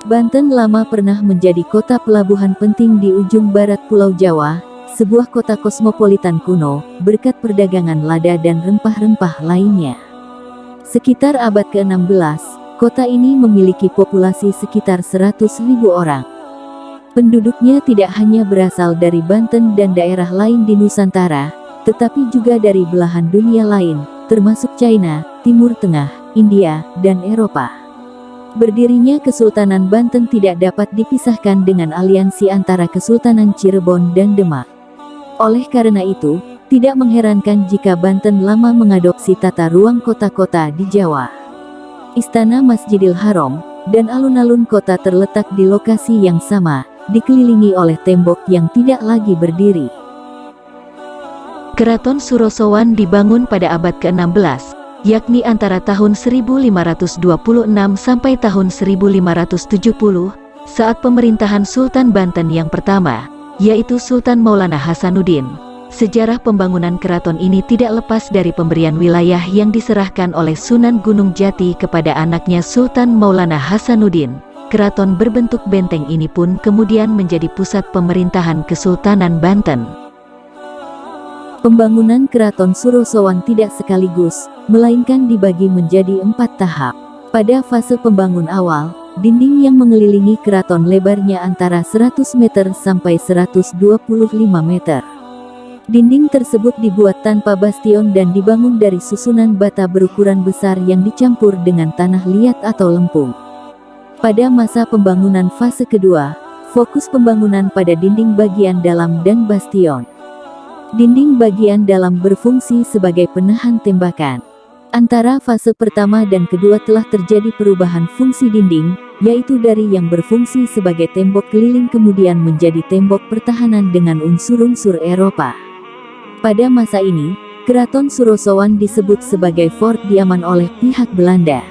Banten lama pernah menjadi kota pelabuhan penting di ujung barat Pulau Jawa, sebuah kota kosmopolitan kuno, berkat perdagangan lada dan rempah-rempah lainnya. Sekitar abad ke-16, kota ini memiliki populasi sekitar 100.000 orang. Penduduknya tidak hanya berasal dari Banten dan daerah lain di Nusantara, tetapi juga dari belahan dunia lain, termasuk China, Timur Tengah, India, dan Eropa. Berdirinya Kesultanan Banten tidak dapat dipisahkan dengan aliansi antara Kesultanan Cirebon dan Demak. Oleh karena itu, tidak mengherankan jika Banten lama mengadopsi tata ruang kota-kota di Jawa. Istana Masjidil Haram dan alun-alun kota terletak di lokasi yang sama, dikelilingi oleh tembok yang tidak lagi berdiri. Keraton Surosowan dibangun pada abad ke-16, yakni antara tahun 1526 sampai tahun 1570, saat pemerintahan Sultan Banten yang pertama, yaitu Sultan Maulana Hasanuddin. Sejarah pembangunan keraton ini tidak lepas dari pemberian wilayah yang diserahkan oleh Sunan Gunung Jati kepada anaknya Sultan Maulana Hasanuddin. Keraton berbentuk benteng ini pun kemudian menjadi pusat pemerintahan Kesultanan Banten. Pembangunan Keraton Surosowan tidak sekaligus, melainkan dibagi menjadi 4 tahap. Pada fase pembangun awal, dinding yang mengelilingi keraton lebarnya antara 100 meter sampai 125 meter. Dinding tersebut dibuat tanpa bastion dan dibangun dari susunan bata berukuran besar yang dicampur dengan tanah liat atau lempung. Pada masa pembangunan fase kedua, fokus pembangunan pada dinding bagian dalam dan bastion. Dinding bagian dalam berfungsi sebagai penahan tembakan. Antara fase pertama dan kedua telah terjadi perubahan fungsi dinding, yaitu dari yang berfungsi sebagai tembok keliling kemudian menjadi tembok pertahanan dengan unsur-unsur Eropa. Pada masa ini, Keraton Surosowan disebut sebagai Fort Diaman oleh pihak Belanda.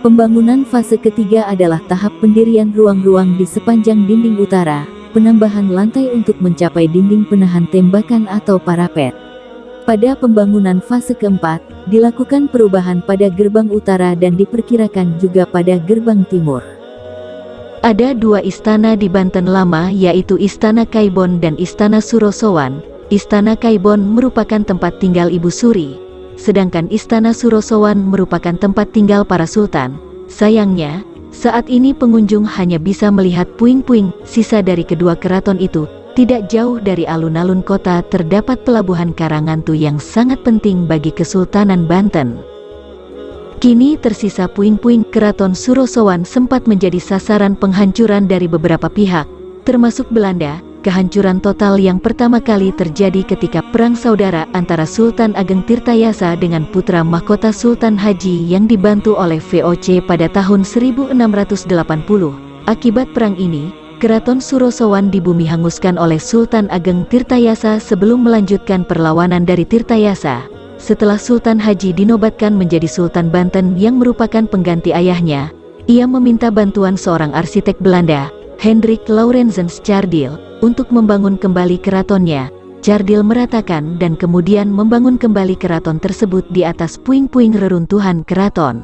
Pembangunan fase ketiga adalah tahap pendirian ruang-ruang di sepanjang dinding utara, penambahan lantai untuk mencapai dinding penahan tembakan atau parapet. Pada pembangunan fase keempat, dilakukan perubahan pada gerbang utara dan diperkirakan juga pada gerbang timur. Ada 2 istana di Banten lama, yaitu Istana Kaibon dan Istana Surosowan. Istana Kaibon merupakan tempat tinggal Ibu Suri, sedangkan Istana Surosowan merupakan tempat tinggal para sultan. Sayangnya, saat ini pengunjung hanya bisa melihat puing-puing sisa dari kedua keraton itu. Tidak jauh dari alun-alun kota terdapat pelabuhan Karangantu yang sangat penting bagi Kesultanan Banten. Kini tersisa puing-puing. Keraton Surosowan sempat menjadi sasaran penghancuran dari beberapa pihak, termasuk Belanda. Kehancuran total yang pertama kali terjadi ketika Perang Saudara antara Sultan Ageng Tirtayasa dengan putra mahkota Sultan Haji yang dibantu oleh VOC pada tahun 1680. Akibat perang ini, Keraton Surosowan dibumi hanguskan oleh Sultan Ageng Tirtayasa sebelum melanjutkan perlawanan dari Tirtayasa. Setelah Sultan Haji dinobatkan menjadi Sultan Banten yang merupakan pengganti ayahnya, ia meminta bantuan seorang arsitek Belanda, Hendrik Laurensens Chardil, untuk membangun kembali keratonnya. Chardil meratakan dan kemudian membangun kembali keraton tersebut di atas puing-puing reruntuhan keraton.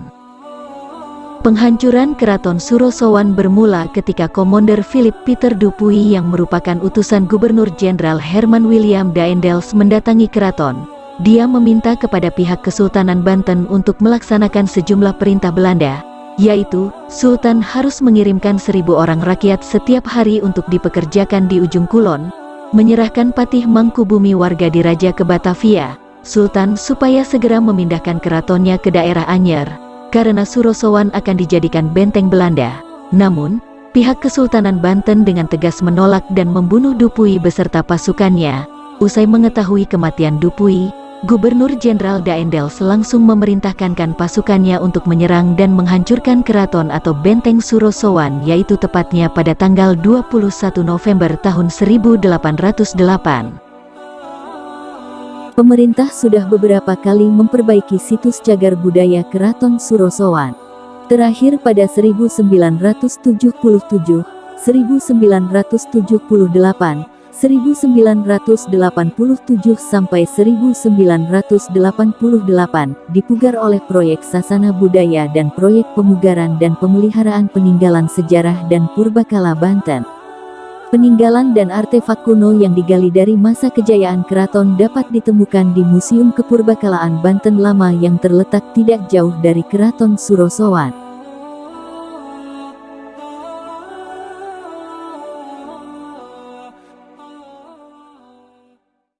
Penghancuran Keraton Surosowan bermula ketika Komander Philip Peter Dupuy yang merupakan utusan Gubernur Jenderal Herman William Daendels mendatangi keraton. Dia meminta kepada pihak Kesultanan Banten untuk melaksanakan sejumlah perintah Belanda, yaitu Sultan harus mengirimkan 1.000 orang rakyat setiap hari untuk dipekerjakan di ujung kulon, menyerahkan Patih Mangkubumi warga di Raja ke Batavia, Sultan supaya segera memindahkan keratonnya ke daerah Anyer, karena Surosowan akan dijadikan benteng Belanda. Namun, pihak Kesultanan Banten dengan tegas menolak dan membunuh Dupuy beserta pasukannya. Usai mengetahui kematian Dupuy, Gubernur Jenderal Daendels langsung memerintahkan pasukannya untuk menyerang dan menghancurkan keraton atau benteng Surosowan, yaitu tepatnya pada tanggal 21 November tahun 1808. Pemerintah sudah beberapa kali memperbaiki situs cagar budaya Keraton Surosowan. Terakhir pada 1977, 1978, 1987 sampai 1988 dipugar oleh proyek Sasana Budaya dan proyek pemugaran dan pemeliharaan peninggalan sejarah dan purbakala Banten. Peninggalan dan artefak kuno yang digali dari masa kejayaan keraton dapat ditemukan di Museum Kepurbakalaan Banten Lama yang terletak tidak jauh dari Keraton Surosowan.